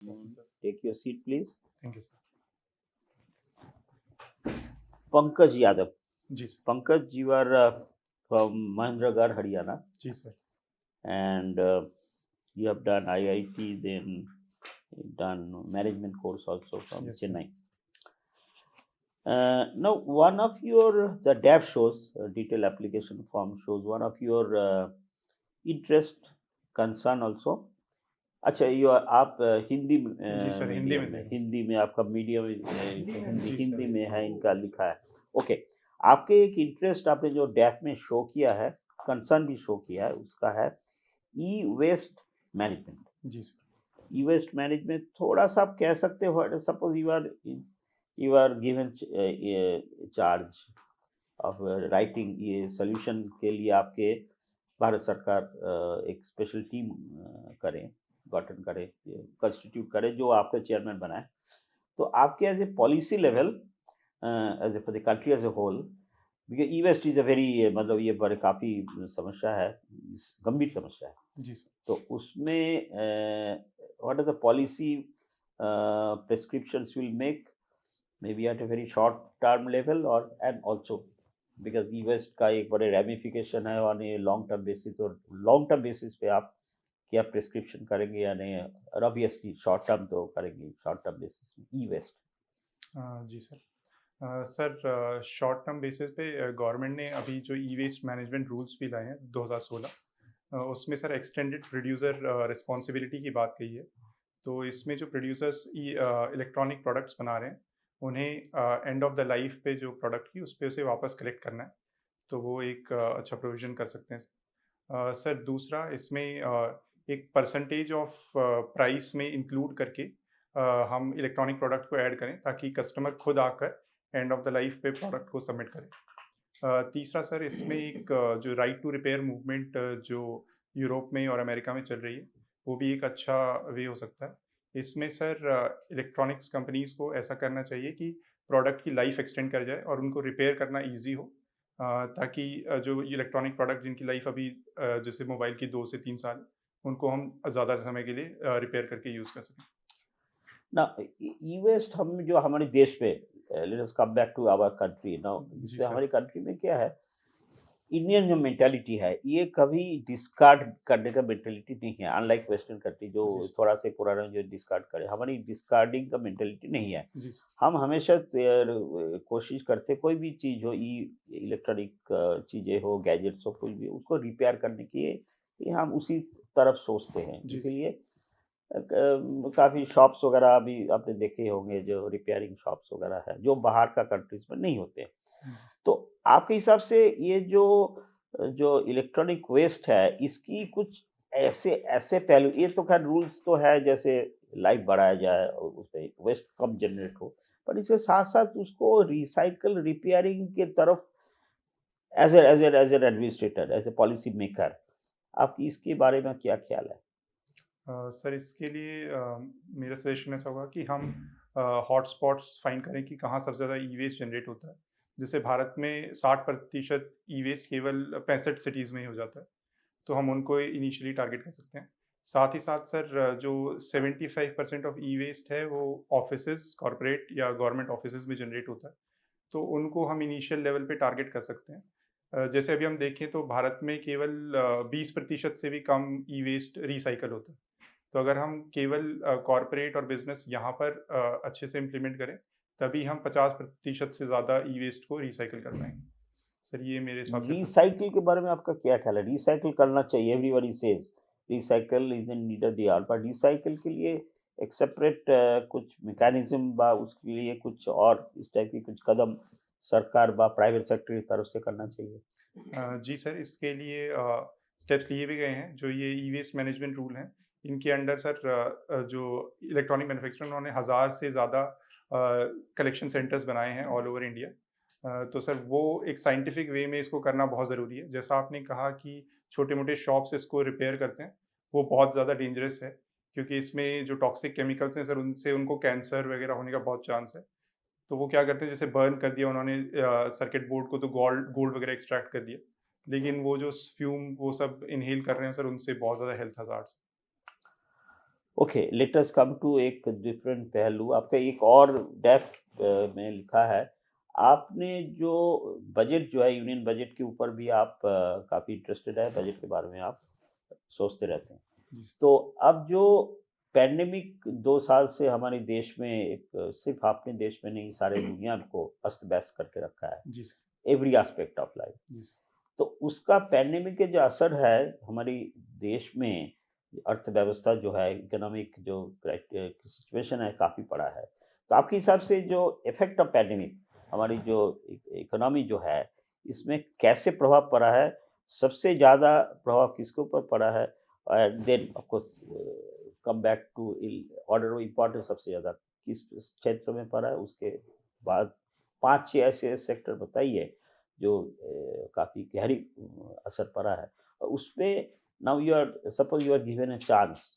Thank you, sir. Take your seat, please. Thank you, sir. Pankaj Yadav. जी sir. Pankaj, you are from Mahendragarh, Haryana, जी sir. and you have done IIT, then done management course also from Yes, sir. Chennai. Now, one of your the DAP shows, detailed application form shows one of your interest, concern also. अच्छा ये आप हिंदी जी sir, Hindi medium में में देंगे sir. Hindi में आपका medium Hindi जी Hindi sir. में है इनका लिखा है. ओके, आपके एक इंटरेस्ट आपने जो डैप में शो किया है, कंसर्न भी शो किया है, उसका है ई वेस्ट मैनेजमेंट. जी सर. ई वेस्ट मैनेजमेंट थोड़ा सा आप कह सकते हो, suppose you are given charge of writing ये सोल्यूशन के लिए आपके भारत सरकार एक स्पेशल टीम करें, गठन करे, कंस्टिट्यूट करे, जो आपका चेयरमैन बनाए. तो आपके as a policy level, as a for the country as a whole, because E waste is a very, मतलब ये बड़े काफ़ी समस्या है, गंभीर समस्या है. जी सर. तो उसमें what are the policy prescriptions will make maybe at a very short term level or and also because e-waste का एक बड़े ramification है on a long term basis, और long term basis पे आप क्या प्रिस्क्रिप्शन करेंगे या नहीं, और ऑब्वियसली शॉर्ट टर्म तो करेंगे, शॉर्ट टर्म बेसिस में ई वेस्ट. जी sir. Sir short term basis पे गवर्नमेंट ने अभी जो ई वेस्ट मैनेजमेंट रूल्स भी लाए हैं 2016, उसमें सर एक्सटेंडेड प्रोड्यूसर रिस्पॉन्सिबिलिटी की बात कही है. तो इसमें जो प्रोड्यूसर्स इलेक्ट्रॉनिक प्रोडक्ट्स बना रहे हैं उन्हें एंड ऑफ द लाइफ पे जो प्रोडक्ट की उस पे उसे वापस कलेक्ट करना है. तो वो एक अच्छा प्रोविज़न कर सकते हैं. सर दूसरा इसमें एक परसेंटेज ऑफ प्राइस में इंक्लूड करके हम इलेक्ट्रॉनिक प्रोडक्ट को ऐड करें ताकि कस्टमर खुद आकर एंड ऑफ द लाइफ पे प्रोडक्ट को सबमिट करें. तीसरा सर इसमें एक जो राइट टू रिपेयर मूवमेंट जो यूरोप में और अमेरिका में चल रही है, वो भी एक अच्छा वे हो सकता है. इसमें सर इलेक्ट्रॉनिक्स कंपनीज़ को ऐसा करना चाहिए कि प्रोडक्ट की लाइफ एक्सटेंड कर जाए और उनको रिपेयर करना ईज़ी हो, ताकि जो इलेक्ट्रॉनिक प्रोडक्ट जिनकी लाइफ अभी जैसे मोबाइल की 2 से 3 साल, उनको हम ज़्यादा समय के लिए रिपेयर करके यूज़ कर सकें. ना ई वेस्ट हम जो हमारे देश पे, let us come back to our country now, जी इसमें सर. हमारी कंट्री में क्या है, इंडियन जो मेंटालिटी है ये कभी डिस्कार्ड करने का मेंटालिटी नहीं है, अनलाइक वेस्टर्न कंट्री जो जी सर. थोड़ा से पुराना जो डिस्कार्ड करे, हमारी डिस्कार्डिंग का मेंटालिटी नहीं है. जी सर. हम हमेशा कोशिश करते कोई भी चीज़ हो, इलेक्ट्रॉनिक चीज़ें हो, गैजेट्स हो, कुछ भी उसको रिपेयर करने की ये हम उसी तरफ सोचते हैं. जी सर. इसीलिए काफ़ी शॉप्स वगैरह अभी आपने देखे होंगे, जो रिपेयरिंग शॉप्स वगैरह है जो बाहर का कंट्रीज में नहीं होते. जी सर. तो आपके हिसाब से ये जो जो इलेक्ट्रॉनिक वेस्ट है, इसकी कुछ ऐसे ऐसे पहलू, ये तो खैर रूल्स तो है जैसे लाइफ बढ़ाया जाए और उसपे वेस्ट कम जनरेट हो, पर इसके साथ साथ उसको रिसाइकल रिपेयरिंग के तरफ as an administrator, as a policy maker, आपकी इसके बारे में क्या ख्याल है? सर इसके लिए मेरा सजेशन ऐसा होगा कि हम हॉटस्पॉट्स फाइंड करें कि कहाँ सबसे ज़्यादा ई वेस्ट जनरेट होता है. जैसे भारत में 60% ई वेस्ट केवल 65 सिटीज़ में ही हो जाता है, तो हम उनको इनिशियली टारगेट कर सकते हैं. साथ ही साथ सर जो 75% ऑफ ई वेस्ट है वो ऑफिसेज, कॉरपोरेट या गवर्नमेंट ऑफिसेज में जनरेट होता है, तो उनको हम इनिशियल लेवल पे टारगेट कर सकते हैं. जैसे अभी हम देखें तो भारत में केवल 20% से भी कम ई वेस्ट रिसाइकल होता है. तो अगर हम केवल कॉरपोरेट और बिजनेस यहाँ पर अच्छे से इम्प्लीमेंट करें, तभी हम 50% से ज़्यादा ई वेस्ट को रिसाइकिल कर पाएंगे. सर ये मेरे हिसाब से था. रिसाइकिल के बारे में आपका क्या ख्याल है? रिसाइकिल करना चाहिए, everybody says recycle is in need of the hour, पर रिसाइकिल के लिए एक सेपरेट कुछ मैकेनिज्म बा, उसके लिए कुछ और इस टाइप की कुछ कदम सरकार बा प्राइवेट सेक्टर की तरफ से करना चाहिए? जी सर, इसके लिए स्टेप्स लिए भी गए हैं. जो ये ई वेस्ट मैनेजमेंट रूल हैं, इनके अंडर सर जो इलेक्ट्रॉनिक मैन्युफैक्चरर उन्होंने 1000 से ज़्यादा कलेक्शन सेंटर्स बनाए हैं ऑल ओवर इंडिया. तो सर वो एक साइंटिफिक वे में इसको करना बहुत ज़रूरी है. जैसा आपने कहा कि छोटे-मोटे शॉप्स इसको रिपेयर करते हैं, वो बहुत ज़्यादा डेंजरस है, क्योंकि इसमें जो टॉक्सिक केमिकल्स हैं सर उनसे उनको कैंसर वगैरह होने का बहुत चांस है. तो वो क्या करते हैं, जैसे बर्न कर दिया उन्होंने सर्किट बोर्ड को, तो गोल्ड गोल्ड वगैरह एक्सट्रैक्ट कर दिया, लेकिन वो जो फ्यूम वो सब इनहेल कर रहे हैं सर, उनसे बहुत ज़्यादा health hazards. Okay, let us come to एक डिफरेंट पहलू। आपका एक और डेप्थ में लिखा है, आपने जो बजट जो है, यूनियन बजट के ऊपर भी आप काफ़ी इंटरेस्टेड है, बजट के बारे में आप सोचते रहते हैं। जी सर। तो अब जो पैंडेमिक 2 साल से हमारे देश में एक सिर्फ़ अपने देश में नहीं, सारे दुनिया को अस्त-व्यस्त करके रखा है, जी sir. Every aspect of life. जी सर। तो उसका पैंडेमिक के जो असर है हमारी देश में, अर्थव्यवस्था जो है, इकोनॉमिक जो सिचुएशन है, काफ़ी पड़ा है। तो आपके हिसाब से जो इफ़ेक्ट ऑफ पैंडेमिक हमारी जो इकोनॉमी जो है, इसमें कैसे प्रभाव पड़ा है? सबसे ज़्यादा प्रभाव किसके ऊपर पड़ा है? And then of course come back to order of importance, सबसे ज़्यादा किस क्षेत्र में पड़ा है? उसके बाद 5-6 ऐसे सेक्टर बताइए जो काफ़ी गहरी असर पड़ा है। और उसमें now you are, suppose you are given a chance,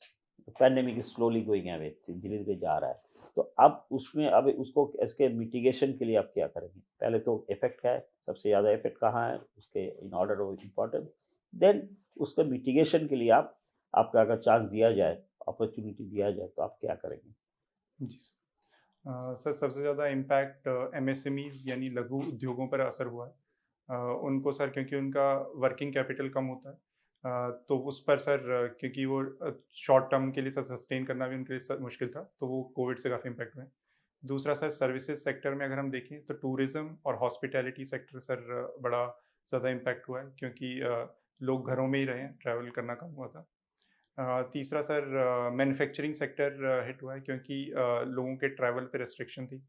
pandemic is slowly going away, धीरे-धीरे जा रहा है। तो अब उसमें, अब उसको इसके मिटिगेशन के लिए आप क्या करेंगे? पहले तो इफ़ेक्ट क्या है? सबसे ज़्यादा इफ़ेक्ट कहाँ है? उसके in order of importance. Then उसके मिटिगेशन के लिए आपको अगर चांस दिया जाए, अपॉर्च्युनिटी दिया जाए, तो आप क्या करेंगे? जी सर। सर सबसे ज़्यादा इम्पैक्ट एमएसएमईज़ यानी लघु उद्योगों पर असर हुआ है। उनको सर क्योंकि उनका वर्किंग कैपिटल कम होता है, तो उस पर सर क्योंकि वो शॉर्ट टर्म के लिए सर सस्टेन करना भी उनके लिए सर मुश्किल था, तो वो कोविड से काफ़ी इम्पैक्ट हुए हैं। दूसरा सर सर्विसेज सेक्टर में अगर हम देखें तो टूरिज़्म और हॉस्पिटैलिटी सेक्टर सर बड़ा ज़्यादा इम्पैक्ट हुआ है क्योंकि लोग घरों में ही रहे हैं, ट्रैवल करना कम हुआ था। तीसरा सर मैन्युफैक्चरिंग सेक्टर हिट हुआ है क्योंकि लोगों के ट्रैवल पे रिस्ट्रिक्शन थी,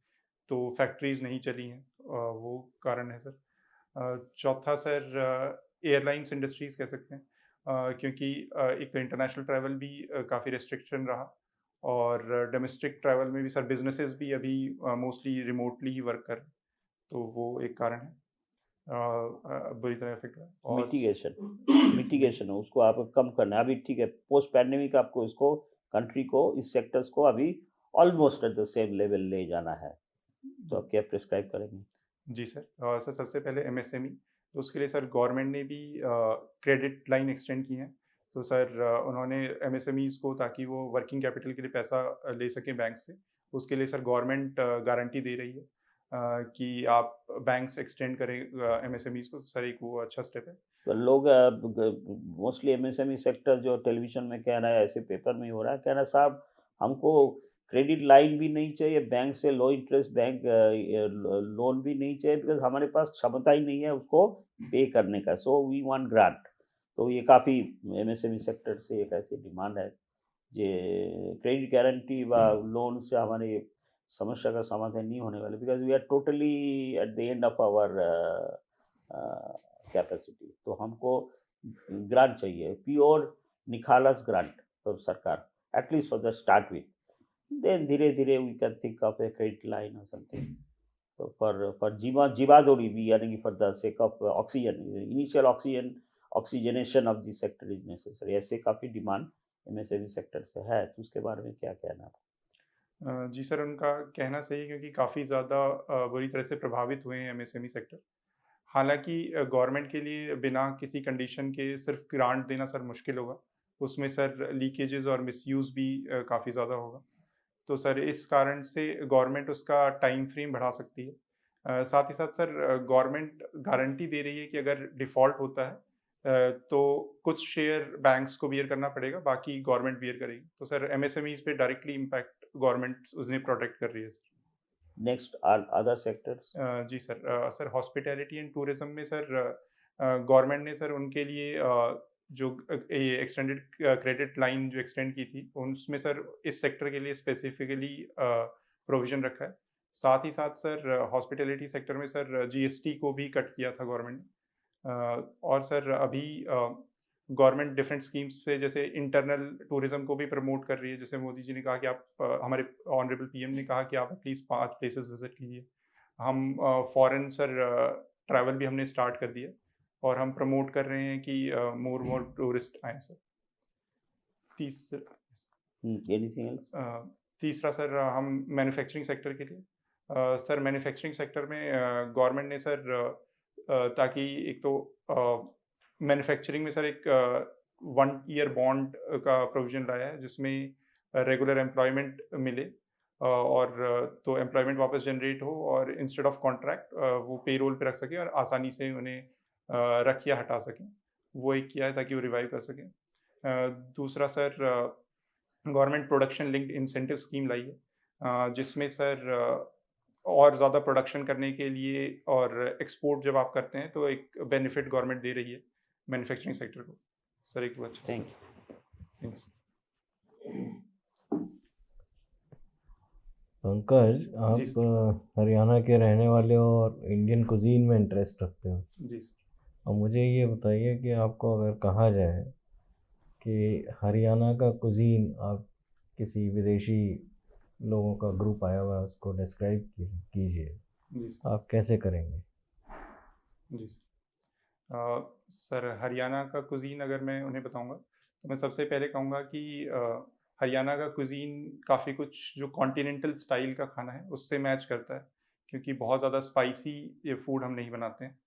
तो फैक्ट्रीज़ नहीं चली हैं, वो कारण है सर। चौथा सर एयरलाइंस इंडस्ट्रीज़ कह सकते हैं, क्योंकि एक तो इंटरनेशनल ट्रैवल भी काफ़ी रिस्ट्रिक्शन रहा और डोमेस्टिक ट्रैवल में भी सर बिज़नेसेस भी अभी मोस्टली रिमोटली ही वर्क कर रहे हैं, तो वो एक कारण है। बुरी तरह इफ़ेक्ट हुआ है और मिटिगेशन, जी। मिटिगेशन उसको आप कम करना है। अभी ठीक है, पोस्ट पैंडेमिक आपको इसको, कंट्री को, इस सेक्टर्स को अभी almost at the same level ले जाना है। तो आप क्या प्रिस्क्राइब करेंगे? जी सर। सर सबसे पहले एमएसएमई, तो उसके लिए सर गवर्नमेंट ने भी क्रेडिट लाइन एक्सटेंड की है। तो सर उन्होंने एमएसएमईज़ को ताकि वो वर्किंग कैपिटल के लिए पैसा ले सकें बैंक से, उसके लिए सर गवर्नमेंट गारंटी दे रही है कि आप बैंक्स एक्सटेंड करें एमएसएमईज़ को। सर एक वो अच्छा स्टेप है। तो लोग मोस्टली एमएसएमई सेक्टर जो टेलीविज़न में कह रहा है, ऐसे पेपर में ही हो रहा है, कह रहा है साहब हमको क्रेडिट लाइन भी नहीं चाहिए, बैंक से लो इंटरेस्ट बैंक लोन भी नहीं चाहिए, बिकॉज़ हमारे पास क्षमता ही नहीं है उसको पे करने का, सो वी वांट ग्रांट। तो ये काफ़ी एमएसएमई सेक्टर से एक ऐसी डिमांड है, जे क्रेडिट गारंटी व लोन से हमारी समस्या का समाधान नहीं होने वाला, because we are totally at the end of our capacity. तो हमको ग्रांट चाहिए, प्योर निखालस ग्रांट फॉर सरकार, at least for the start with, then धीरे-धीरे we can think of a credit line और समथिंग। तो फॉर जीवादोड़ी भी, यानी कि for the sake of oxygen, initial oxygen, oxygenation of the sector is necessary. ऐसे काफ़ी डिमांड एमएसएमई सेक्टर से है, तो उसके बारे में क्या कहना है? जी सर, उनका कहना सही है क्योंकि काफ़ी ज़्यादा बुरी तरह से प्रभावित हुए हैं एमएसएमई सेक्टर। हालाँकि गवर्नमेंट के लिए बिना किसी कंडीशन के सिर्फ़ ग्रांट देना सर मुश्किल होगा। उसमें सर लीकेजेज़ और मिसयूज़ भी काफ़ी ज़्यादा होगा। तो सर इस कारण से गवर्नमेंट उसका टाइम फ्रेम बढ़ा सकती है। साथ ही साथ सर गवर्नमेंट गारंटी दे रही है कि अगर डिफ़ॉल्ट होता है तो कुछ शेयर बैंक्स को बियर करना पड़ेगा, बाकी गवर्नमेंट बियर करेगी। तो सर एमएसएमईज़ पे डायरेक्टली इम्पैक्ट गवर्नमेंट उन्हें प्रोटेक्ट कर रही है सर। Next other sectors? जी sir. Sir hospitality and tourism में सर गवर्नमेंट ने सर उनके लिए जो ये एक्सटेंडेड क्रेडिट लाइन जो एक्सटेंड की थी, उसमें सर इस सेक्टर के लिए स्पेसिफिकली प्रोविज़न रखा है। साथ ही साथ सर हॉस्पिटैलिटी सेक्टर में सर जीएसटी को भी कट किया था गवर्नमेंट ने। और सर अभी गवर्नमेंट डिफरेंट स्कीम्स पे जैसे इंटरनल टूरिज़्म को भी प्रमोट कर रही है। जैसे मोदी जी ने कहा कि आप हमारे ऑनरेबल पीएम ने कहा कि आप एटलीस्ट 5 प्लेसेस विज़िट कीजिए। हम फॉरेन सर ट्रैवल भी हमने स्टार्ट कर दिया और हम प्रमोट कर रहे हैं कि मोर टूरिस्ट आएँ सर। तीस एनीथिंग एल्स? अ, तीसरा सर हम मैन्युफैक्चरिंग सेक्टर के लिए सर मैन्युफैक्चरिंग सेक्टर में गवर्नमेंट ने सर ताकि एक तो मैन्युफैक्चरिंग में सर एक 1 ईयर बॉन्ड का प्रोविज़न लाया है जिसमें रेगुलर एम्प्लॉयमेंट मिले और तो एम्प्लॉयमेंट वापस जनरेट हो और इंस्टेड ऑफ कॉन्ट्रैक्ट वो पेरोल पे रख सकें और आसानी से उन्हें रख या हटा सकें। वो एक किया है ताकि वो रिवाइव कर सकें। दूसरा sir government production linked incentive scheme लाई है जिसमें सर और ज़्यादा प्रोडक्शन करने के लिए और एक्सपोर्ट जब आप करते हैं तो एक बेनिफिट गवर्नमेंट दे रही है मैन्युफैक्चरिंग सेक्टर को। सर एक वो अच्छा थैंक थैंक्स। पंकज, जी आप हरियाणा के रहने वाले हो और इंडियन कुजीन में इंटरेस्ट रखते हो। जी सर। और मुझे ये बताइए कि आपको अगर कहा जाए कि हरियाणा का कुजीन आप किसी विदेशी लोगों का ग्रुप आया हुआ है उसको डिस्क्राइब कीजिए, जी सर। आप कैसे करेंगे? जी सर। सर हरियाणा का कुज़ीन अगर मैं उन्हें बताऊँगा, तो मैं सबसे पहले कहूँगा कि हरियाणा का कुज़ीन काफ़ी कुछ जो कॉन्टिनेंटल स्टाइल का खाना है, उससे मैच करता है, क्योंकि बहुत ज़्यादा स्पाइसी ये फूड हम नहीं बनाते हैं।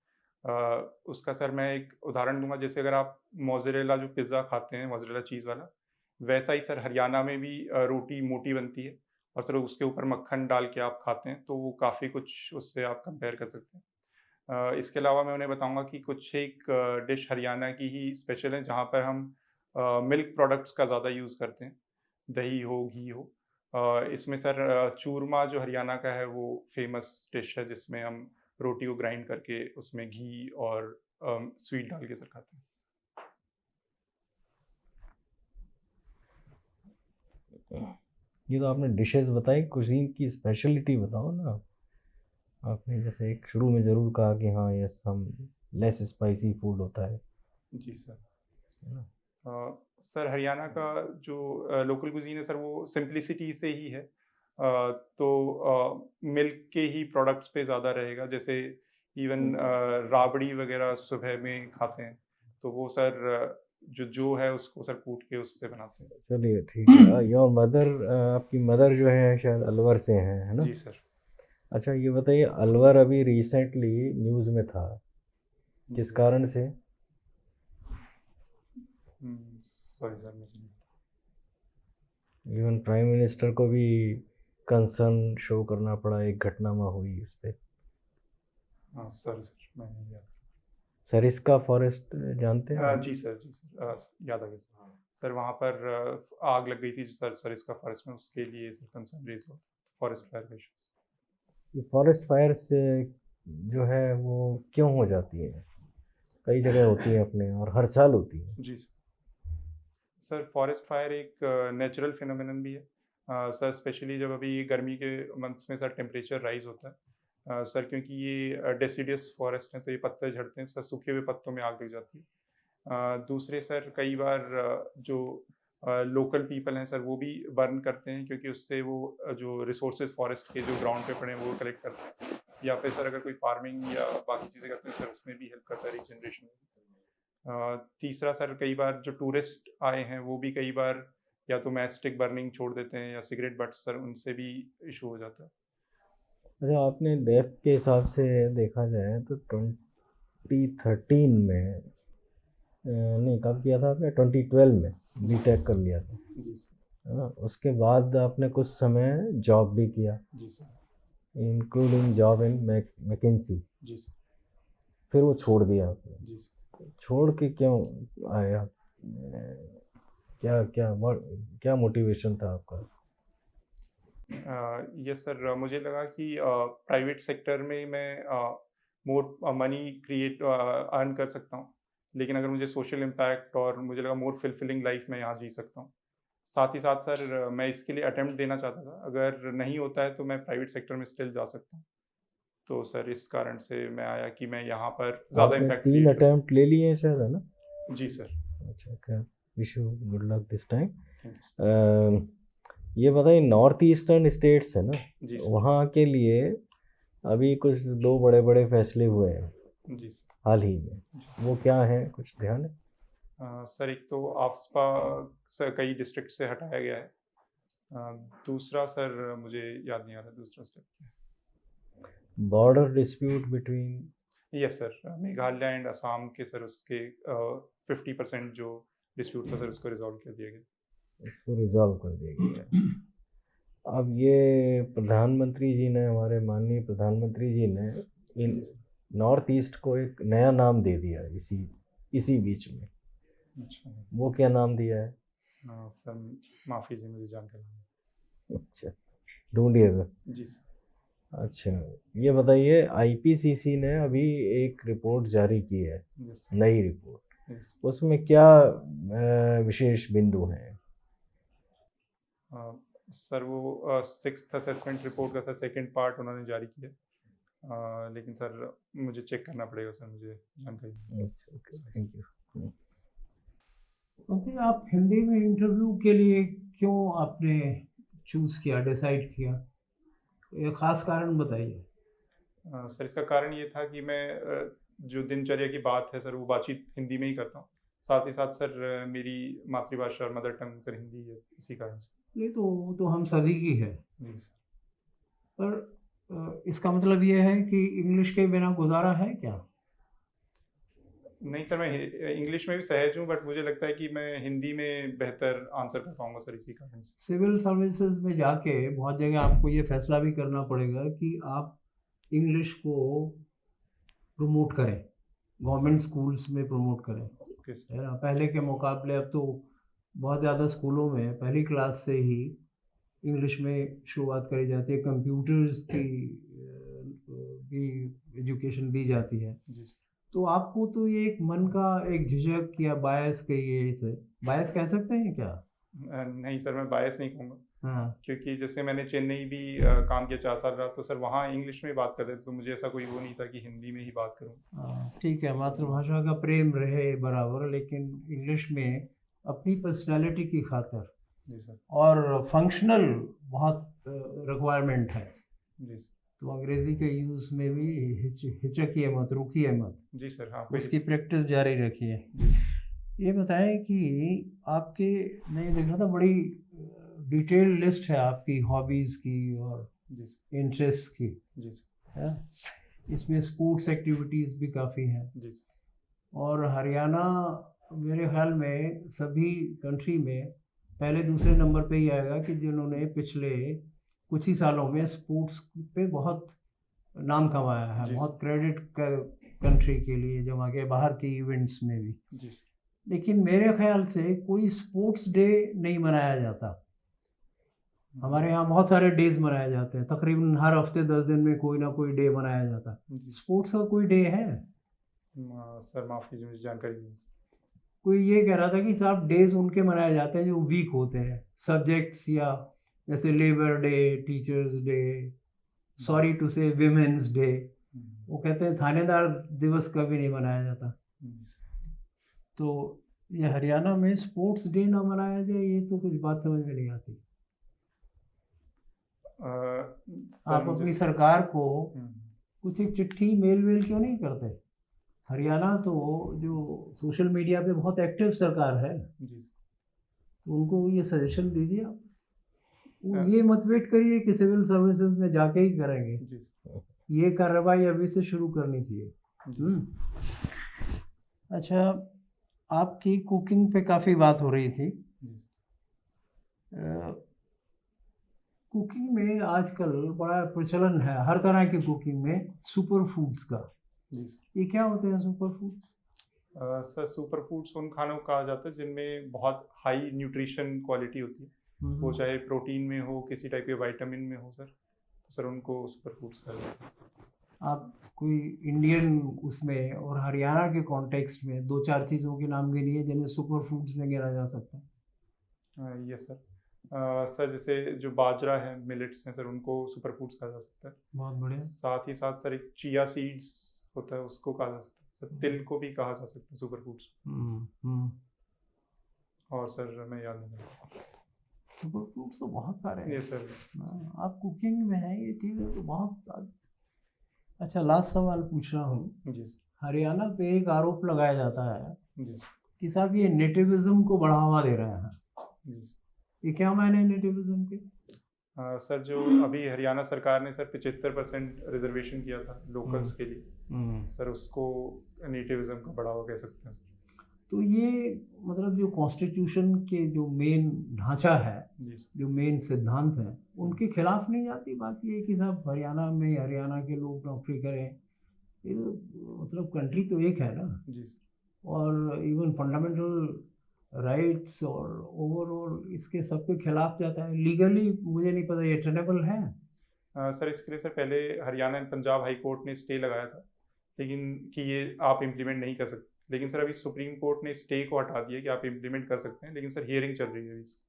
उसका सर मैं एक उदाहरण दूँगा, जैसे अगर आप मोज़रेला जो पिज़्ज़ा खाते हैं, मोज़रेला चीज़ वाला, वैसा ही सर हरियाणा में भी रोटी मोटी बनती है और सर उसके ऊपर मक्खन डाल के आप खाते हैं, तो वो काफ़ी कुछ उससे आप कंपेयर कर सकते हैं। इसके अलावा मैं उन्हें बताऊँगा कि कुछ एक डिश हरियाणा की ही स्पेशल है जहाँ पर हम मिल्क प्रोडक्ट्स का ज़्यादा यूज़ करते हैं, दही हो, घी हो। इसमें सर चूरमा जो हरियाणा का है वो फ़ेमस डिश है जिसमें हम रोटी को ग्राइंड करके उसमें घी और स्वीट डाल के सर खाते हैं। ये तो आपने डिशेस बताई, कुजीन की स्पेशलिटी बताओ ना। आपने जैसे एक शुरू में ज़रूर कहा कि हाँ यस, हम लेस स्पाइसी फूड होता है जी सर। ना? सर हरियाणा का जो लोकल कुज़ीन है सर वो सिम्प्लिसिटी से ही है। तो मिल्क के ही प्रोडक्ट्स पे ज़्यादा रहेगा, जैसे इवन राबड़ी वग़ैरह सुबह में खाते हैं, तो वो सर जो है उसको सर कूट के उससे बनाते हैं। चलिए ठीक है। योर मदर, आपकी मदर जो है शायद अलवर से हैं, है ना? जी सर। अच्छा ये बताइए, अलवर अभी रिसेंटली न्यूज़ में था, किस कारण से? सॉरी सर मुझे नहीं। इवन प्राइम मिनिस्टर को भी कंसर्न शो करना पड़ा, एक घटनामा हुई उस पर। हाँ सॉरी सर मैं नहीं याद। सरिस्का फॉरेस्ट जानते हैं आप? जी सर, जी सर। याद आ गया सर। सर वहाँ पर आग लग गई थी सर सरिस्का फॉरेस्ट में, उसके लिए सर कंसर्न रेज़ हुआ, फॉरेस्ट फायर इश्यूज़। ये फॉरेस्ट फायर्स जो है वो क्यों हो जाती है? कई जगह होती है अपने, और हर साल होती है। जी सर। सर फॉरेस्ट फायर एक नेचुरल फिनोमेनन भी है। सर स्पेशली जब अभी गर्मी के मंथ्स में सर टेम्परेचर राइज़ होता है। सर क्योंकि ये डेसिडियस फॉरेस्ट हैं तो ये पत्ते झड़ते हैं, सर सूखे हुए पत्तों में आग लग जाती है। दूसरे सर कई बार जो लोकल पीपल हैं सर वो भी बर्न करते हैं, क्योंकि उससे वो जो रिसोर्सेज फॉरेस्ट के जो ग्राउंड पे पड़े हैं वो कलेक्ट करते हैं, या फिर सर अगर कोई फार्मिंग या बाकी चीज़ें करते हैं सर उसमें भी हेल्प करता है रीजनरेशन में। तीसरा सर कई बार जो टूरिस्ट आए हैं वो भी कई बार या तो मैच स्टिक बर्निंग छोड़ देते हैं या सिगरेट बट्स, सर उनसे भी इशू हो जाता है। अच्छा, आपने डेथ के हिसाब से देखा जाए तो 2013 में, नहीं कब किया था आपने, 2012 में बीटेक कर लिया था, जी सर। है ना? उसके बाद आपने कुछ समय जॉब भी किया, जी sir. Including job in McKinsey. जी सर। फिर वो छोड़ दिया आपने। जी सर। छोड़ के क्यों आए आप? क्या क्या क्या मोटिवेशन था आपका? यस सर, मुझे लगा कि प्राइवेट सेक्टर में मैं मोर मनी क्रिएट अर्न कर सकता हूँ, लेकिन अगर मुझे सोशल इम्पैक्ट और मुझे लगा मोर फुलफिलिंग लाइफ मैं यहाँ जी सकता हूँ। साथ ही साथ सर मैं इसके लिए अटेम्प्ट देना चाहता था, अगर नहीं होता है तो मैं प्राइवेट सेक्टर में स्टिल जा सकता हूँ। तो सर इस कारण से मैं आया कि मैं यहाँ पर ज़्यादा आपने इम्पैक्ट 3 क्रिएट कर अटेम्प्ट ले लिए हैं शायद, है ना? सकूँ। जी सर। अच्छा, खैर, wish you good luck this time. Thank you sir. ये बताइए, नॉर्थ ईस्टर्न स्टेट्स है ना, जी सर। वहाँ के लिए अभी कुछ 2 बड़े-बड़े फैसले हुए हैं जी सर। हाल ही में, जी वो क्या हैं, कुछ ध्यान है? सर एक तो आफ्सपा सर कई डिस्ट्रिक्ट से हटाया गया है। दूसरा सर मुझे याद नहीं आ रहा दूसरा स्टेप क्या बॉर्डर डिस्प्यूट बिटवीन, है। Yes sir, Meghalaya and Assam के सर उसके 50% जो डिस्प्यूट था सर उसको रिजॉल्व कर दिया गया। उसको रिजॉल्व कर दिया गया है। अब ये प्रधानमंत्री जी ने, हमारे माननीय प्रधानमंत्री जी ने इन नॉर्थ ईस्ट को एक नया नाम दे दिया इसी बीच में। अच्छा। वो क्या नाम दिया है? सर माफ़ी जी, मुझे जानकारी नहीं। अच्छा, ढूंढिएगा। जी सर। अच्छा, ये बताइए, आईपीसीसी ने अभी एक रिपोर्ट जारी की है, यस नई रिपोर्ट। यस। उसमें क्या विशेष बिंदु हैं? सर वो 6th असेसमेंट रिपोर्ट का सर सेकंड पार्ट उन्होंने जारी किया, लेकिन सर मुझे चेक करना पड़ेगा सर, मुझे जानकारी नहीं। Thank you. ओके, आप हिंदी में इंटरव्यू के लिए क्यों आपने चूज़ किया, डिसाइड किया? एक ख़ास कारण बताइए। सर इसका कारण ये था कि मैं जो दिनचर्या की बात है सर, वो बातचीत हिंदी में ही करता हूँ। साथ ही साथ सर मेरी मातृभाषा और मदर टंग सर हिंदी है, इसी कारण से। नहीं तो वो तो हम सभी की है, जी सर। पर इसका मतलब ये है कि इंग्लिश के बिना गुजारा है क्या? नहीं सर, मैं इंग्लिश में भी सहज हूँ, बट मुझे लगता है कि मैं हिंदी में बेहतर आंसर कर पाऊंगा सर, इसी कारण से। सिविल सर्विसेज में जाके बहुत जगह आपको ये फैसला भी करना पड़ेगा कि आप इंग्लिश को प्रमोट करें, गवर्नमेंट स्कूल्स में प्रमोट करें, ओके सर। है ना? पहले के मुकाबले अब तो बहुत ज़्यादा स्कूलों में पहली क्लास से ही इंग्लिश में शुरुआत करी जाती है, कंप्यूटर्स की भी एजुकेशन दी जाती है। जी सर। तो आपको तो ये एक मन का एक झिझक या बायस कहिए, इसे बायस कह सकते हैं क्या? नहीं सर, मैं बायस नहीं कहूँगा, हाँ, क्योंकि जैसे मैंने चेन्नई भी काम किया 4 साल रहा, तो सर वहाँ इंग्लिश में ही बात करते थे, तो मुझे ऐसा कोई वो नहीं था कि हिंदी में ही बात करूँ। हाँ, ठीक है, मातृभाषा का प्रेम रहे बराबर, लेकिन इंग्लिश में अपनी पर्सनालिटी की खातिर जी सर। और फंक्शनल बहुत रिक्वायरमेंट है, जी सर। तो अंग्रेज़ी के यूज़ में भी हिचकिए मत, रुकिए मत, जी सर। हाँ, कोई उसकी प्रैक्टिस जारी रखिए। जी सर। ये बताएं कि आपके, मैं देख रहा था बड़ी डिटेल लिस्ट है आपकी हॉबीज़ की और जी सर। इंटरेस्ट की, जी सर। है? इसमें स्पोर्ट्स एक्टिविटीज़ भी काफ़ी हैं, जी सर। और हरियाणा मेरे ख्याल में सभी कंट्री में पहले दूसरे नंबर पे ही आएगा कि जिन्होंने पिछले कुछ ही सालों में स्पोर्ट्स पे बहुत नाम कमाया है, जी बहुत क्रेडिट कंट्री के लिए जमा के बाहर के इवेंट्स में भी। जी सर। लेकिन मेरे ख्याल से कोई स्पोर्ट्स डे नहीं मनाया जाता। हमारे यहाँ बहुत सारे डेज मनाए जाते हैं, तकरीबन हर हफ्ते 10 दिन में कोई ना कोई डे मनाया जाता है। जी स्पोर्ट्स का कोई डे है? सर माफ़ कीजिए, मुझे जानकारी नहीं है सर। कोई ये कह रहा था कि साहब डेज उनके मनाए जाते हैं जो वीक होते हैं, सब्जेक्ट्स, या जैसे labour day, teachers day, sorry to say womens day. वो कहते हैं थानेदार दिवस कभी नहीं मनाया जाता। जी सर। तो ये हरियाणा में स्पोर्ट्स डे ना मनाया जाए, ये तो कुछ बात समझ में नहीं आती। सर आप मुझे अपनी सरकार को हम्म, कुछ एक चिट्ठी मेल क्यों नहीं करते? हरियाणा तो जो सोशल मीडिया पे बहुत एक्टिव सरकार है, जी सर। तो उनको ये सजेशन दीजिए आप। वो हाँ। ये मत वेट करिए कि सिविल सर्विसेज में जाके ही करेंगे, जी सर। ये कार्रवाई अभी से शुरू करनी चाहिए। जी सर। अच्छा, आपकी कुकिंग पे काफ़ी बात हो रही थी। जी सर। कुकिंग में आजकल बड़ा प्रचलन है हर तरह की कुकिंग में सुपर फूड्स का। जी सर। ये क्या होते हैं super foods? Sir super foods उन खानों को कहा जाता है जिनमें बहुत हाई न्यूट्रिशन क्वालिटी होती है, वो चाहे प्रोटीन में हो, किसी टाइप के विटामिन में हो सर, तो सर उनको सुपर फूड्स कहा जाता है। आप कोई इंडियन उसमें और हरियाणा के कॉन्टेक्स्ट में 2-4 चीज़ों के नाम गिनिए जिन्हें सुपर फूड्स में गिना जा सकता है। Yes sir. सर जैसे जो बाजरा है, मिलेट्स हैं सर, उनको सुपर फूड्स कहा जा सकता है। बहुत बढ़िया। साथ ही साथ सर एक चिया सीड्स होता है, उसको कहा जा सकता है सर, तिल को भी कहा जा सकता है सुपर फूड्स। और सर मैं याद नहीं करता। सुपर फूड्स तो बहुत सारे हैं। Yes sir. आप कुकिंग में हैं, ये चीज़ें तो बहुत। अच्छा, लास्ट सवाल पूछ रहा हूँ। जी सर। हरियाणा पे एक आरोप लगाया जाता है जी सर। कि साहब ये नेटिविज्म को बढ़ावा दे रहे हैं। जी सर। ये क्या मायने नेटिविज्म के? सर जो अभी हरियाणा सरकार ने सर 75% रिजर्वेशन किया था लोकल्स के लिए, सर उसको नेटिविज्म का बढ़ावा कह सकते हैं सर। तो ये मतलब जो कॉन्स्टिट्यूशन के जो मेन ढांचा है, जी सर। जो मेन सिद्धांत हैं, उनके खिलाफ नहीं जाती। बात ये है कि साहब हरियाणा के लोग नौकरी करें, ये मतलब कंट्री तो एक है ना। जी सर। और इवन फंडामेंटल राइट्स और ओवरऑल इसके सबके खिलाफ जाता है। लीगली मुझे नहीं पता ये टेनेबल है। सर इसके लिए सर पहले Haryana and Punjab high court ने स्टे लगाया था, लेकिन कि ये आप इम्प्लीमेंट नहीं कर सकते। लेकिन सर अभी सुप्रीम कोर्ट ने स्टे को हटा दिया कि आप इम्प्लीमेंट कर सकते हैं, लेकिन सर हियरिंग चल रही है अभी इसकी।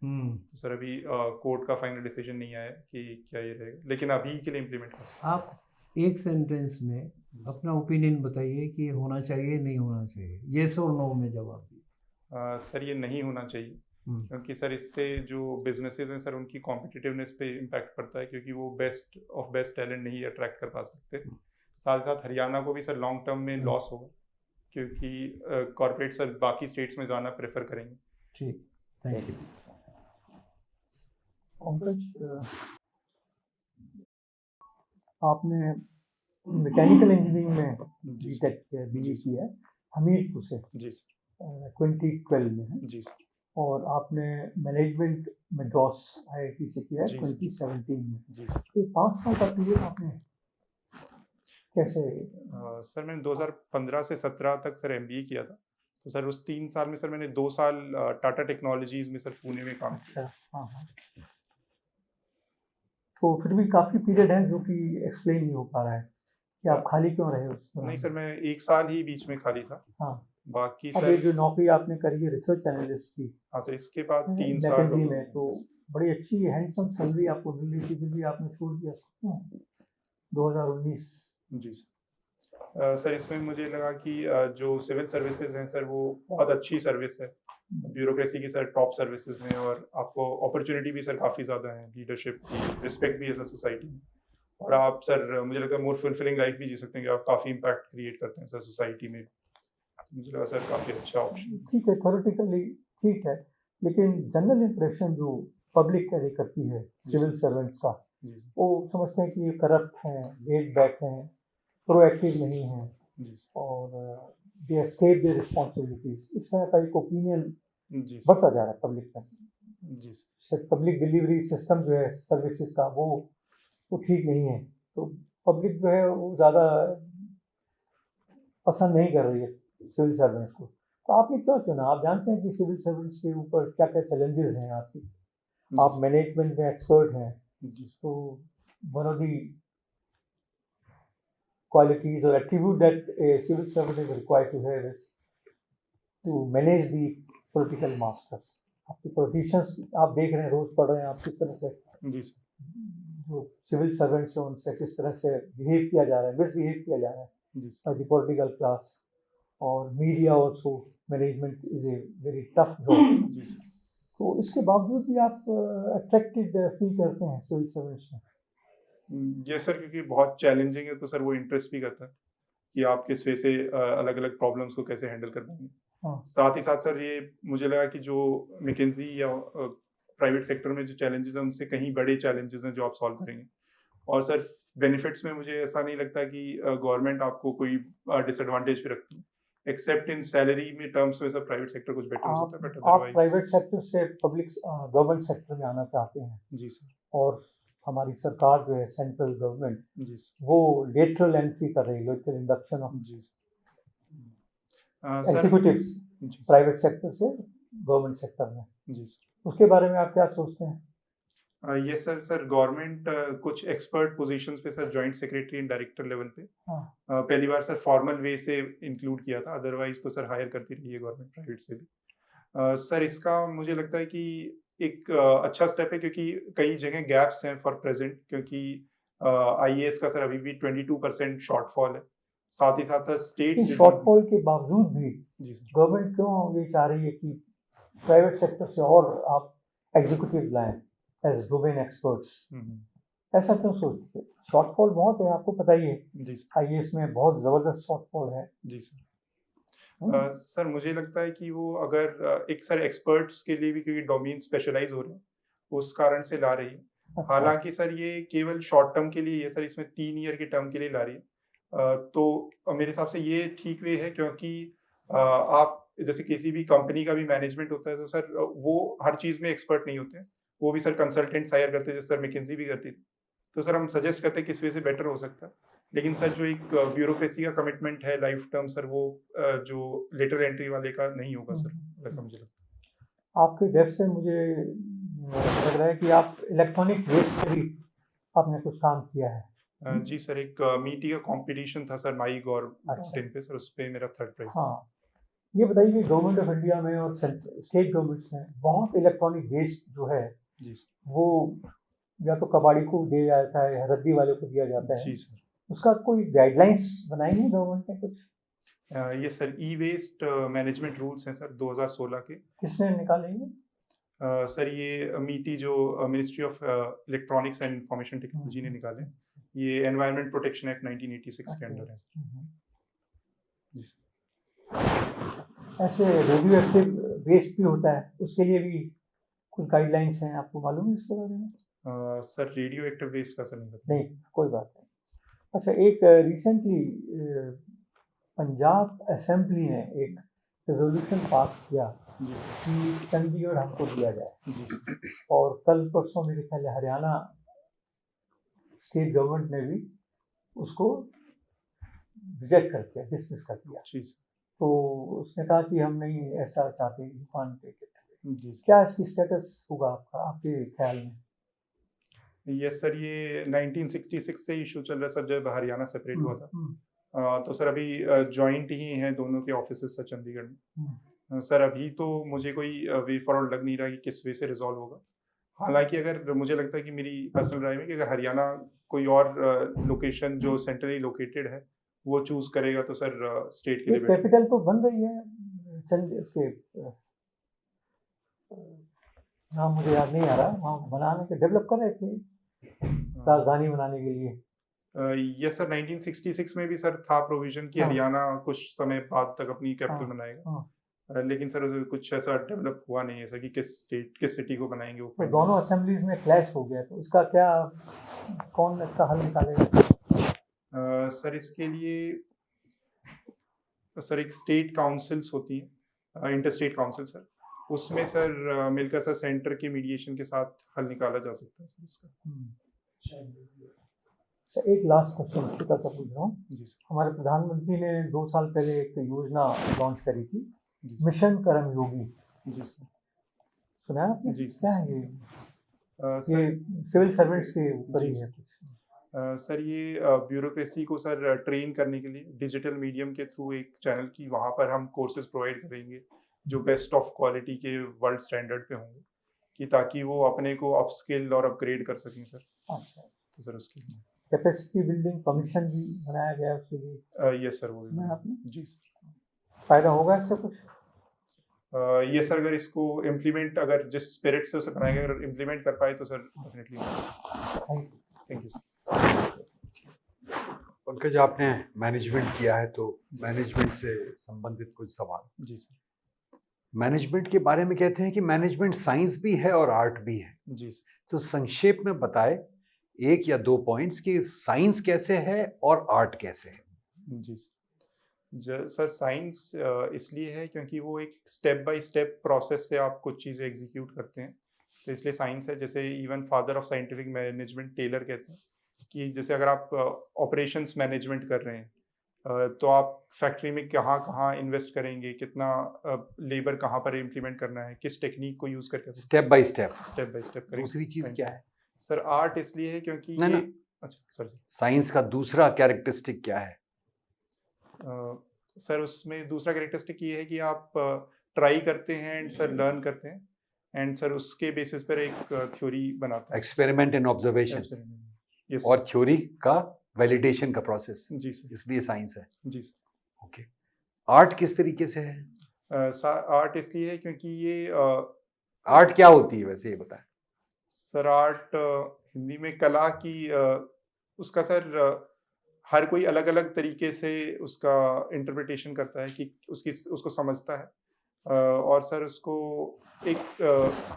तो सर अभी कोर्ट का फाइनल डिसीजन नहीं आया कि क्या ये रहेगा, लेकिन अभी के लिए इम्प्लीमेंट कर सकते आप एक सेंटेंस में हैं। अपना ओपिनियन बताइए कि होना चाहिए नहीं होना चाहिए, येस और नो में जवाब दिए। सर ये नहीं होना चाहिए, क्योंकि सर इससे जो बिजनेसेस हैं सर उनकी कॉम्पिटिटिवनेस पे इम्पैक्ट पड़ता है, क्योंकि वो बेस्ट ऑफ बेस्ट टैलेंट नहीं अट्रैक्ट कर पा सकते। साथ ही साथ हरियाणा को भी सर लॉन्ग टर्म में लॉस होगा, क्योंकि कॉर्पोरेट सर बाकी स्टेट्स में जाना प्रेफर करेंगे। ठीक, थैंक यू। आपने मैकेनिकल इंजीनियरिंग में जी बीटेक किया, बीए जी किया हमीरपुर से जी सर। 2012 में है, जी सर। और आपने मैनेजमेंट मद्रास आईआईटी से किया जी सर। 2017 में। जी सर। ये 5 साल का पीरियड आपने कैसे? सर मैंने 2015 से 17 तक सर एमबीए किया था। तो सर उस 3 साल में सर मैंने 2 साल टाटा टेक्नोलॉजीज में सर पुणे में काम किया। हाँ हाँ। तो फिर भी काफ़ी पीरियड है जो कि एक्सप्लेन नहीं हो पा रहा है कि आप खाली क्यों रहे उस दौरान? नहीं सर, मैं 1 साल ही बीच में खाली था। हाँ। बाकी अब ये सर जो नौकरी आपने करी है रिसर्च एनालिस्ट की हाँ सर, इसके बाद 3 साल मैकेंजी में, तो बड़ी अच्छी हैंडसम सैलरी आपको मिल रही थी, फिर भी आपने छोड़ दिया 2019। जी सर। सर इसमें मुझे लगा कि जो सिविल सर्विसेज हैं सर वो बहुत अच्छी सर्विस है, ब्यूरोक्रेसी की सर टॉप सर्विसेज हैं, और आपको अपॉर्चुनिटी भी सर काफ़ी ज़्यादा है, लीडरशिप की रिस्पेक्ट भी है सर सोसाइटी में, और आप सर मुझे लगता है मोर फुलफिलिंग लाइफ भी जी सकते हैं कि आप काफ़ी इम्पैक्ट क्रिएट करते हैं सर सोसाइटी में। मुझे लगा सर काफ़ी अच्छा ऑप्शन। ठीक है, थ्योरेटिकली ठीक है, लेकिन जनरल इंप्रेशन जो पब्लिक कैरी करती है सिविल सर्वेंट्स का, जी सर। वो समझते हैं कि ये करप्ट हैं, लेट बैक हैं, प्रोएक्टिव नहीं हैं, जी सर। और दे एस्केप देयर रिस्पॉन्सिबिलिटीज। इस तरह का एक ओपिनियन जी सर। बढ़ता जा रहा है पब्लिक में। जी सर। पब्लिक डिलीवरी सिस्टम जो है सर्विसेज का, वो ठीक नहीं है, तो पब्लिक जो है वो ज़्यादा पसंद नहीं कर रही है सिविल सर्वेंट्स को। तो आपने क्यों चुना? आप जानते हैं कि सिविल सर्वेंट्स के ऊपर क्या क्या चैलेंजेस हैं आपकी, आप मैनेजमेंट में एक्सपर्ट हैं, जी सर। तो one of the qualities or attribute that a civil servant is required to have is to manage the political masters. आपके politicians आप देख रहे हैं, रोज पढ़ रहे हैं, आप किस तरह से जी सर। जो सिविल सर्वेंट्स हैं उनसे किस तरह से बिहेव किया जा रहा है, मिसबिहेव किया जा रहा है जी सर। द पॉलिटिकल क्लास, और media also, management is a very tough job. जी सर। तो इसके बावजूद भी आप अट्रैक्टेड फील करते हैं सिविल सर्वेंट्स में? ये सर क्योंकि बहुत चैलेंजिंग है, तो सर वो इंटरेस्ट भी करता है कि आप किस वे से अलग अलग प्रॉब्लम्स को कैसे हैंडल कर पाएंगे। हाँ। साथ ही साथ सर ये मुझे लगा कि जो मैकेंजी या प्राइवेट सेक्टर में जो चैलेंजेस हैं उनसे कहीं बड़े चैलेंजेस हैं जो आप सॉल्व करेंगे। और सर बेनिफिट्स में मुझे ऐसा नहीं लगता कि गवर्नमेंट आपको कोई डिसएडवांटेज भी रखती है, एक्सेप्ट इन सैलरी में टर्म्स में सर प्राइवेट सेक्टर कुछ बेटर होता है, बट आप अदरवाइज। प्राइवेट सेक्टर से पब्लिक गवर्नमेंट सेक्टर में आना चाहते हैं, जी सर। और हमारी सरकार जो है सेंट्रल गवर्नमेंट, जी सर। वो लेटरल एंट्री कर रही है, लेटरल इंडक्शन ऑफ जी सर। एग्जीक्यूटिव्स जी सर। प्राइवेट सेक्टर से गवर्नमेंट सेक्टर में। जी सर। उसके बारे में आप क्या सोचते हैं? ये सर गवर्नमेंट कुछ एक्सपर्ट पोजीशंस पे sir joint secretary and director level पे पहली बार सर फॉर्मल वे से इंक्लूड किया था, अदरवाइज तो सर हायर करती रही है गवर्नमेंट प्राइवेट से भी। सर इसका मुझे लगता है कि एक अच्छा स्टेप है, क्योंकि कई जगह गैप्स हैं फॉर प्रेजेंट, क्योंकि आईएएस का सर अभी भी 22% शॉर्टफॉल है। साथ ही साथ सर स्टेट शॉर्टफॉल के बावजूद भी जी सर गवर्नमेंट क्यों ये चाह रही है कि प्राइवेट सेक्टर से और आप एग्जीक्यूटिव लाएं एज डोमेन एक्सपर्ट्स? ऐसा क्यों सोचते हैं? शॉर्टफॉल बहुत है, आपको पता ही है। जी सर। आईएएस में बहुत जबरदस्त शॉर्टफॉल है। जी सर। सर मुझे लगता है कि वो अगर एक सर एक्सपर्ट्स के लिए भी, क्योंकि डोमेन स्पेशलाइज हो रहे हैं, उस कारण से ला रही है। हालांकि सर ये केवल शॉर्ट टर्म के लिए है सर, इसमें 3 ईयर के टर्म के लिए ला रही है। तो मेरे हिसाब से ये ठीक वे है, क्योंकि आप जैसे किसी भी कंपनी का भी मैनेजमेंट होता है तो सर वो हर चीज़ में एक्सपर्ट नहीं होते हैं, वो भी सर कंसल्टेंट्स हायर करते हैं जैसे सर मैकिन्सी भी करती थी। तो सर हम सजेस्ट करते हैं किस वे से बेटर हो सकता है, लेकिन सर जो एक ब्यूरोक्रेसी का कमिटमेंट है लाइफ टर्म सर वो जो लेटर एंट्री वाले का नहीं होगा सर, वैसा मुझे लगता है। आपके डेस्क से मुझे लग रहा है कि आप इलेक्ट्रॉनिक वेस्ट पे भी आपने कुछ काम किया है। जी सर, एक मीटी का कंपटीशन था सर माई गॉव अच्छा। पे सर, उस पे मेरा 3rd प्राइज था। हाँ, ये बताइए कि गवर्नमेंट ऑफ इंडिया में और स्टेट गवर्नमेंट्स में बहुत इलेक्ट्रॉनिक वेस्ट जो है जी सर। वो या तो कबाड़ी को दिया जाता है या रद्दी वाले को दिया जाता है, जी सर। उसका कोई गाइडलाइंस बनाई है गवर्नमेंट ने कुछ? ये sir E waste management rules हैं सर 2016 के। किसने निकाले ये? सर ये मीटी जो ministry of electronics and information technology ने निकाले, ये एनवायरनमेंट प्रोटेक्शन एक्ट 1986 के अंडर है सर। जी सर। ऐसे रेडियो एक्टिव वेस्ट भी होता है, उसके लिए भी कुछ गाइडलाइंस हैं, आपको मालूम है इसके बारे में? सर रेडियो एक्टिव वेस्ट का सर नहीं पता। नहीं, कोई बात नहीं। अच्छा, एक रिसेंटली पंजाब असेंबली ने एक रेजोल्यूशन पास किया जी सर। कि चंडीगढ़ हमको दिया जाए, जी सर। और कल परसों मेरे ख्याल है हरियाणा स्टेट गवर्नमेंट ने भी उसको रिजेक्ट कर दिया, डिसमिस कर दिया। जी सर। तो उसने कहा कि हम नहीं ऐसा चाहते, यू कांट टेक इट। जी सर। क्या इसकी स्टेटस होगा आपका, आपके ख्याल में? यस सर, ये 1966 से इशू चल रहा है सर, जब हरियाणा सेपरेट हुआ था। तो सर अभी जॉइंट ही हैं दोनों के ऑफिसेस सर चंडीगढ़ में। सर अभी तो मुझे कोई वे फॉरवर्ड लग नहीं रहा कि किस वे से रिजॉल्व होगा। हालांकि अगर मुझे लगता है कि मेरी पर्सनल राय में कि अगर हरियाणा कोई और लोकेशन जो सेंट्रली लोकेटेड है वो चूज करेगा तो सर स्टेट के लिए बेटर। कैपिटल तो बन रही है के नाम मुझे याद नहीं आ रहा, वहाँ बनाने के डेवलप कर रहे थे राजधानी बनाने के लिए। यस सर, 1966 में भी सर था प्रोविजन कि हरियाणा कुछ समय बाद तक अपनी कैपिटल बनाएगा। लेकिन सर कुछ ऐसा डेवलप हुआ नहीं है सर कि किस सिटी को बनाएंगे वो। तो दोनों असेंबलीज में क्लैश हो गया, तो इसका क्या, कौन इसका हल निकालेगा? सर इसके लिए सर एक स्टेट काउंसिल्स होती है, इंटर स्टेट काउंसिल सर, उसमें सर मिलकर सर सेंटर के मीडिएशन के साथ हल निकाला जा सकता है सर इसका। सर एक लास्ट क्वेश्चन छोटा सा पूछ रहा हूँ। जी सर। हमारे प्रधानमंत्री ने 2 साल पहले एक योजना लॉन्च करी थी, जी सर। मिशन कर्मयोगी। जी सर। सुना है आपने? जी सर। क्या है ये? सर ये सिविल सर्वेंट्स के ऊपर ही जी है सर। कुछ? सर ये ब्यूरोक्रेसी को सर ट्रेन करने के लिए डिजिटल मीडियम के थ्रू एक चैनल की वहाँ पर हम कोर्सेज प्रोवाइड करेंगे जो बेस्ट ऑफ क्वालिटी के वर्ल्ड स्टैंडर्ड पे होंगे, कि ताकि वो अपने को अपस्किल और अपग्रेड कर सकें सर। अच्छा, तो सर उसके लिए कैपेसिटी बिल्डिंग कमीशन भी बनाया गया है उसके लिए। यस सर, वो सुना है आपने? जी सर। फायदा होगा इससे कुछ? ये सर अगर इसको इम्प्लीमेंट, अगर जिस स्पिरिट से उसे बनाया गया अगर इम्प्लीमेंट कर पाए तो sir definitely. Thank you sir. Pankaj, आपने मैनेजमेंट किया है तो मैनेजमेंट से संबंधित कुछ सवाल। जी सर। मैनेजमेंट के बारे में कहते हैं कि मैनेजमेंट साइंस भी है और आर्ट भी है। जी सर। तो संक्षेप में बताए 1 या 2 पॉइंट्स कि साइंस कैसे है और आर्ट कैसे है। जी सर। सर साइंस इसलिए है क्योंकि वो एक स्टेप बाय स्टेप प्रोसेस से आप कुछ चीज़ें एग्जीक्यूट करते हैं, तो इसलिए साइंस है। जैसे even father of scientific management Taylor कहते हैं कि जैसे अगर आप ऑपरेशंस मैनेजमेंट कर रहे हैं तो आप फैक्ट्री में कहाँ कहाँ इन्वेस्ट करेंगे, कितना लेबर कहाँ पर इम्प्लीमेंट करना है, किस टेक्निक को यूज़ करके स्टेप बाय स्टेप करेंगे। दूसरी चीज क्या है सर? आर्ट इसलिए है क्योंकि ना, ये ना। अच्छा सर। साइंस का दूसरा कैरेक्टरिस्टिक क्या है? सर उसमें दूसरा कैरेक्टरिस्टिक ये है कि आप ट्राई करते हैं एंड सर लर्न करते हैं एंड सर उसके बेसिस पर एक थ्योरी बनाते हैं। एक्सपेरिमेंट एंड ऑब्जर्वेशन यस और थ्योरी का वैलिडेशन का प्रोसेस। जी सर। इसलिए साइंस है। जी सर। ओके। आर्ट किस तरीके से है? आर्ट इसलिए है क्योंकि ये आर्ट क्या होती है वैसे, ये बताएं सर। आर्ट हिंदी में कला की उसका सर हर कोई अलग अलग तरीके से उसका इंटरप्रिटेशन करता है कि उसको समझता है और सर उसको एक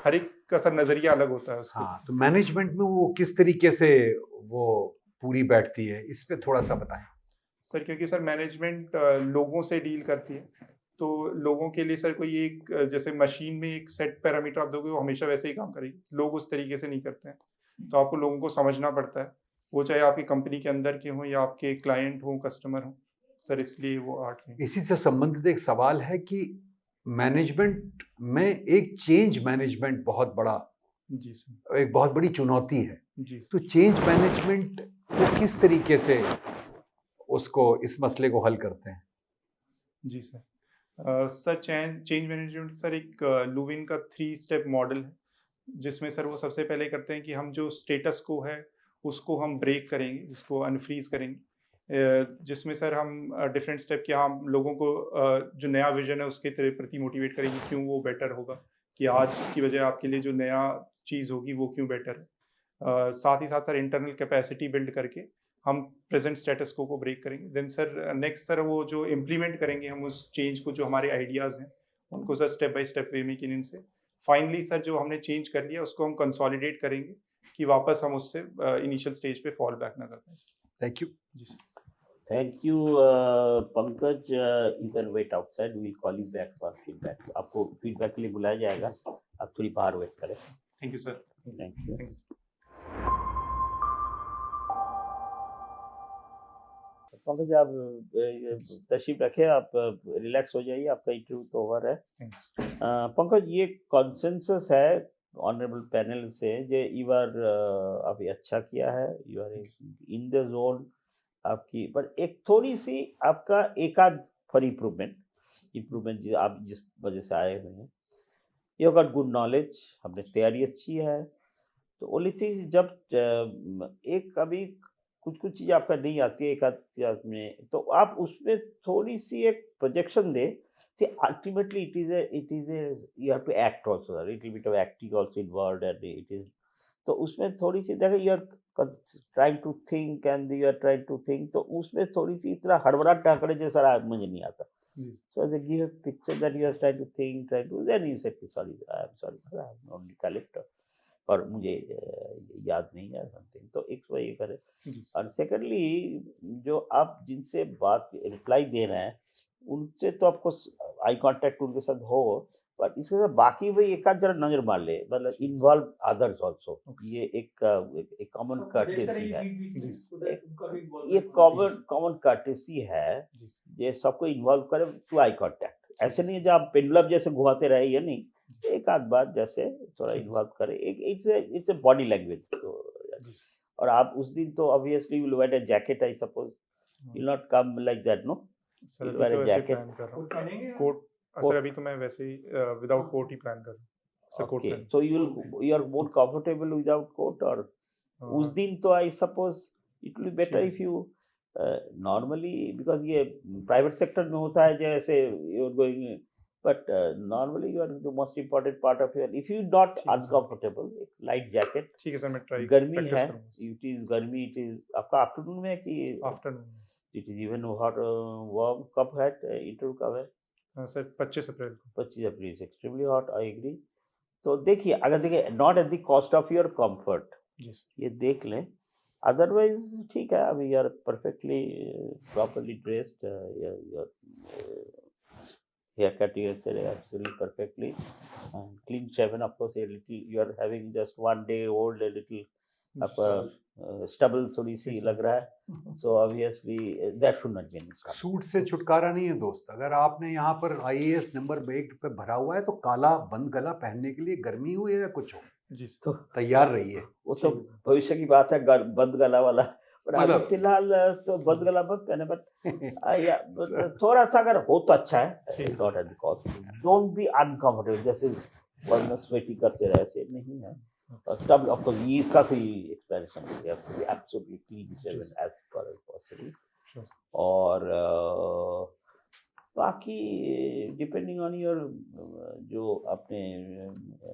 हर एक का सर नजरिया अलग होता है उसका। हाँ, तो मैनेजमेंट में वो किस तरीके से वो पूरी बैठती है, इस पे थोड़ा सा बताएं। सर क्योंकि सर मैनेजमेंट लोगों से डील करती है तो लोगों के लिए सर कोई एक जैसे मशीन में एक सेट पैरामीटर आप दोगे वो हमेशा वैसे ही काम करेगी, लोग उस तरीके से नहीं करते हैं। तो आपको लोगों को समझना पड़ता है, वो चाहे आपकी कंपनी के अंदर के हों या आपके क्लाइंट हों, कस्टमर हों, सर इसलिए वो आर्ट है। इसी से संबंधित एक सवाल है कि मैनेजमेंट में एक चेंज मैनेजमेंट बहुत बड़ा, जी सर। एक बहुत बड़ी चुनौती है। जी तो सर। चेंज मैनेजमेंट को किस तरीके से उसको इस मसले को हल करते हैं? जी sir. Sir change management sir एक लुविन का 3 स्टेप मॉडल है, जिसमें सर वो सबसे पहले करते हैं कि हम जो स्टेटस को है, उसको हम ब्रेक करेंगे, जिसको अनफ्रीज़ करेंगे। जिसमें सर हम डिफरेंट स्टेप के हम लोगों को जो नया विज़न है उसके प्रति मोटिवेट करेंगे, क्यों वो बेटर होगा, कि आज की बजाय आपके लिए जो नया चीज़ होगी वो क्यों बेटर है। साथ ही साथ सर इंटरनल कैपेसिटी बिल्ड करके हम प्रेजेंट स्टेटस को ब्रेक करेंगे। देन सर नेक्स्ट सर वो जो इम्प्लीमेंट करेंगे हम उस चेंज को, जो हमारे आइडियाज़ हैं उनको सर स्टेप बाय स्टेप वे में किन से फाइनली सर जो हमने चेंज कर लिया उसको हम कंसोलिडेट करेंगे कि वापस हम उससे इनिशियल स्टेज पे फॉल बैक ना कर पाए। Thank you. जी sir. Thank you Pankaj, you can wait outside, we will call you back for feedback. आपको फीडबैक के लिए बुलाया जाएगा, आप थोड़ी बाहर वेट करें। Thank you sir. Thank you. Thank you. Pankaj आप तशरीफ रखें, आप रिलैक्स हो जाइए, आपका इंटरव्यू तो ओवर है। पंकज, ये कॉन्सेंसस है ऑनरेबल पैनल से जे यू आर अभी अच्छा किया है, you are in the zone आपकी, पर एक थोड़ी सी आपका एक आध फॉर इम्प्रूवमेंट जो आप जिस वजह से आए हुए हैं, यू गॉट गुड नॉलेज, हमने तैयारी अच्छी है, तो ओनली चीज जब एक अभी कुछ कुछ चीज़ आपका नहीं आती है एक आध में, तो आप उसमें थोड़ी सी एक projection they. See, ultimately it is a you have to act also, a little bit of acting also involved, and it is, तो उसमें थोड़ी सी देखिए you are trying to think and you are trying to think, तो उसमें थोड़ी सी इतना हड़बड़ाहट टाकड़े जैसा मुझे नहीं आता। So as I give a picture that you are trying to think, then you said sorry, I am sorry, I am only collector, और मुझे याद नहीं है समथिंग, तो एक तो ये करे। और सेकेंडली जो आप जिनसे बात रिप्लाई दे रहे हैं उनसे तो आपको आई कांटेक्ट उनके साथ हो, बट इसके साथ बाकी वही एक आध जरा नजर मार ले, मतलब इन्वॉल्व अदर्स आल्सो, ये एक कॉमन कर्टेसी है, ये कॉमन कर्टेसी है, ये सबको इन्वॉल्व करे टू आई कांटेक्ट। ऐसे नहीं है जब आप पेंडुलम जैसे घुमाते रहे, ये नहीं, एक आध बार जैसे थोड़ा इन्वॉल्व करे, एक इट्स ए बॉडी लैंग्वेज। तो और आप उस दिन तो obviously will wear a jacket, I suppose will not come like that, no? Sir अभी तो वैसे प्लान कर रहा हूं कोट, सर अभी तो मैं वैसे ही विदाउट कोट ही प्लान कर रहा हूं sir. Coat okay, so you are more comfortable without coat, और उस दिन तो I suppose it will be better if you normally, because ये प्राइवेट सेक्टर में होता है जैसे you are going, but normally you are the most important part of your, if you not uncomfortable, light jacket, ठीक है sir, मैं try गर्मी practice है, करूंगा। it is गर्मी, it is आपका आफ्टरनून में कि afternoon, it is even hot, warm, कब है इंटरव्यू कब है? सर 25 अप्रैल को। 25 April, extremely hot, I agree. तो देखिए, अगर देखिए not at the cost of your comfort, ये देख लें, अदरवाइज ठीक है, अभी you are perfectly properly dressed, haircut you said absolutely perfectly, clean shaven, of course a little you are having just 1 day old, a little stubble थोड़ी सी लग रहा है, so obviously that should not be an issue। Suit से छुटकारा नहीं है दोस्त, अगर आपने यहाँ पर IAS नंबर 1 पे भरा हुआ है तो काला बंद गला पहनने के लिए गर्मी हो या कुछ हो, जी तो तैयार रहिए। वो तो भविष्य की बात है, बंद गला वाला, पर अभी फिलहाल तो बंद गला मत पहने, बट थोड़ा सा अगर हो तो अच्छा है, not at the cost, don't be uncomfortable, जैसे वरना स्वेटिंग करते रहे, ऐसे नहीं है। तब आपको ये इसका कोई एक्सप्लेनेशन नहीं है, आपको absolutely clean shaven as far as possible, और बाकी डिपेंडिंग ऑन योर जो आपने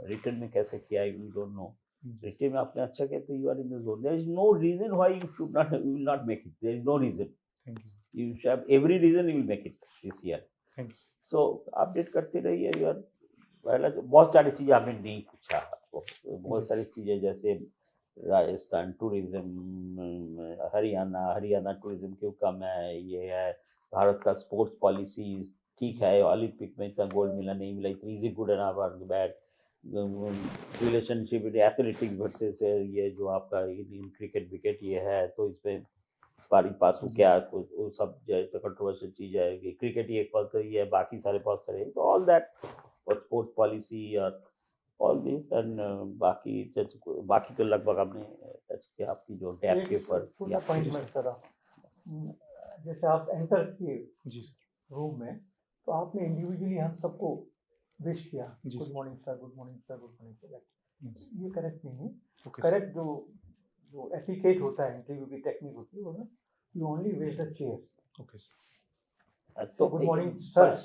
रिटर्न में कैसे किया, यू डोंट नो, रिटर्न में आपने अच्छा किया तो you are in the zone, there is no reason why you should not, you will not make it, there is no reason, you have every reason you will make it this year. So update करते रहिए, you are, पहला बहुत सारी चीज़ें आपने नहीं पूछा, बहुत सारी चीज़ें जैसे राजस्थान टूरिज्म, हरियाणा टूरिज्म क्यों कम है, ये है भारत का स्पोर्ट्स पॉलिसी ठीक है, ओलंपिक में इतना गोल्ड मिला नहीं मिला, इतनी इज इट गुड एनफ और बैड, रिलेशनशिप एथलेटिक्स वर्सेस ये जो आपका इन क्रिकेट विकेट ये है, तो इसमें पारी पासू क्या वो सब जो है तो कंट्रोवर्शियल चीज है कि क्रिकेट ही एक पल ही है, बाकी सारे बहुत सारे, तो ऑल दैट और स्पोर्ट्स पॉलिसी और ऑल दिस एंड बाकी तो लगभग हमने टच किया आपकी जो डेप्थ के ऊपर छोटा पॉइंट मैं करा, जैसे आप एंटर किए जी सर। रूम में, तो आपने इंडिविजुअली हम सबको विश किया, जी good sir. Morning sir, good morning sir, good morning sir. Yes. ये करेक्ट नहीं है। Okay sir. करेक्ट जो एटिकेट होता है, इंटरव्यू की टेक्निक होती है वो ना, you only wait the chair. Okay sir. तो गुड मॉर्निंग सर,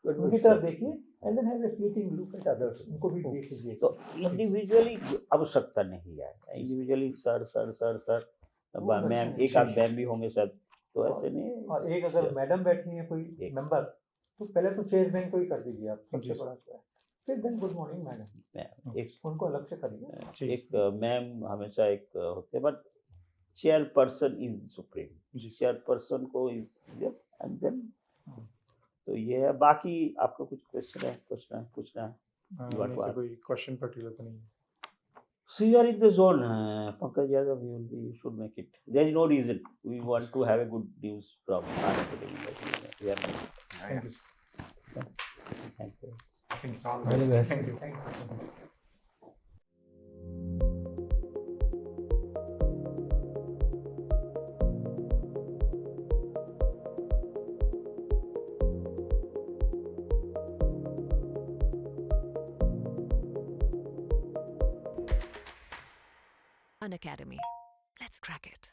उनकी तरफ देखिए and then have a fleeting look at others, उनको भी देख लीजिए। तो इंडिविजुअली आवश्यकता नहीं है, individually sir sir sir sir ma'am, एक आध मैम भी होंगे शायद, तो ऐसे नहीं। और एक अगर मैडम बैठी है कोई मेंबर, तो पहले तो चेयरमैन को ही कर दीजिए आप, सबसे बड़ा तो है, फिर देन गुड मॉर्निंग मैडम, एक उनको अलग से करिए। एक मैम हमेशा एक होते हैं, बट चेयरपर्सन इज सुप्रीम, जी सर। चेयरपर्सन को इज एंड देन, तो ये है। बाकी आपका कुछ क्वेश्चन है, पूछना है? नहीं सर, कोई क्वेश्चन पर्टिकुलर तो नहीं है। So you are in the zone, Pankaj Yadav, you should make it. There is no reason. We want to have a good news from our academy. We are thank you sir. thank you. Thank you. All the best. Thank you. Thank you. An academy. Let's crack it.